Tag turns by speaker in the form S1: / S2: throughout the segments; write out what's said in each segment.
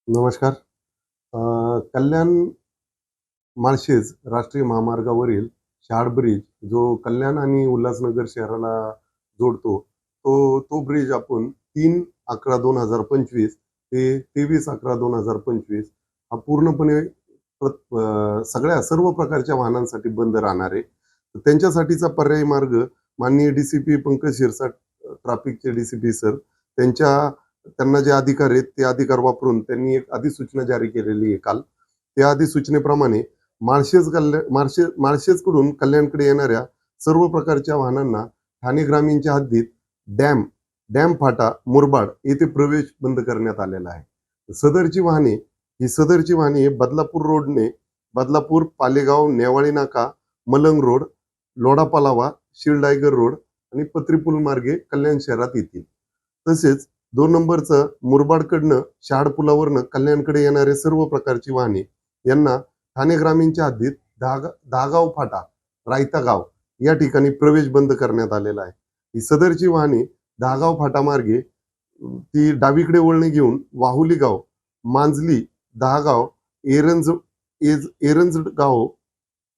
S1: नमस्कार. कल्याण माळशेज राष्ट्रीय महामार्गावरील शार्ड ब्रिज जो कल्याण आणि उल्हासनगर शहराला जोडतो, तो ब्रिज आपण 3/11/2025 ते 23/11/2025 हा पूर्णपणे सगळ्या सर्व प्रकारच्या वाहनांसाठी बंद राहणार आहे. तर त्यांच्यासाठीचा पर्यायी मार्ग माननीय डी-सी-पी पंकज शिरसाट, ट्रॅफिकचे डी-सी-पी सर, त्यांना जे अधिकार आहेत ते अधिकार वापरून त्यांनी एक अधिसूचना जारी केलेली आहे काल. त्या अधिसूचनेप्रमाणे माळशेजकडून कल्याणकडे येणाऱ्या सर्व प्रकारच्या वाहनांना ठाणे ग्रामीणच्या हद्दीत डॅम डॅम फाटा, मुरबाड येथे प्रवेश बंद करण्यात आलेला आहे. सदरची वाहने बदलापूर रोडने बदलापूर, पालेगाव, नेवाळी नाका, मलंग रोड, लोढापालावा, शिळडायगर रोड आणि पत्रीपूल मार्गे कल्याण शहरात येतील. तसेच 2 नंबरचं मुरबाडकडनं शहाड पुलावरनं कल्याणकडे येणारे सर्व प्रकारची वाहने यांना ठाणे ग्रामीणच्या हद्दीत दहागाव फाटा, रायता गाव या ठिकाणी प्रवेश बंद करण्यात आलेला आहे. ही सदरची वाहने दहागाव फाटा मार्गे ती डावीकडे वळणे घेऊन वाहुली गाव, मांजली, दहागाव, एरंजगाव,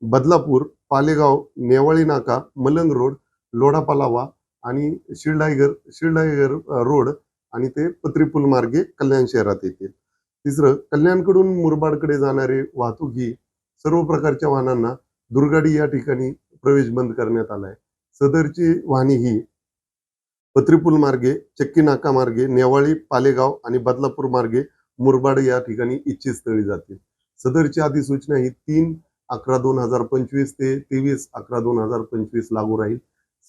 S1: बदलापूर, पालेगाव, नेवाळी नाका, मलंग रोड, लोढापालावा आणि शिळडायगर रोड आणि ते पत्रीपूल मार्गे कल्याण शहरात येतील. तिसरं, कल्याणकडून मुरबाडकडे जाणारी वाहतूक ही सर्व प्रकारच्या वाहनांना दुर्गाडी या ठिकाणी प्रवेश बंद करण्यात आलाय. सदरची वाहने ही पत्रीपूल मार्गे, चक्की नाका मार्गे, नेवाळी, पालेगाव आणि बदलापूर मार्गे मुरबाड या ठिकाणी इच्छित स्थळी जातील. सदरची अधिसूचना ही 3/11/2025 ते 23/11/2025 लागू राहील.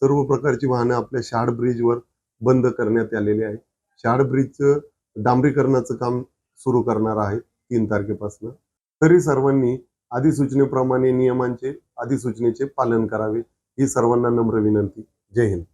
S1: सर्व प्रकारची वाहनं आपल्या शहाड ब्रिजवर बंद करण्यात आलेली आहे. शहाड ब्रिजचं डांबरीकरणाचं काम सुरू करणार आहे 3 तारखेपासून. तरी सर्वांनी अधिसूचनेप्रमाणे अधिसूचनेचे पालन करावे ही सर्वांना नम्र विनंती. जय हिंद.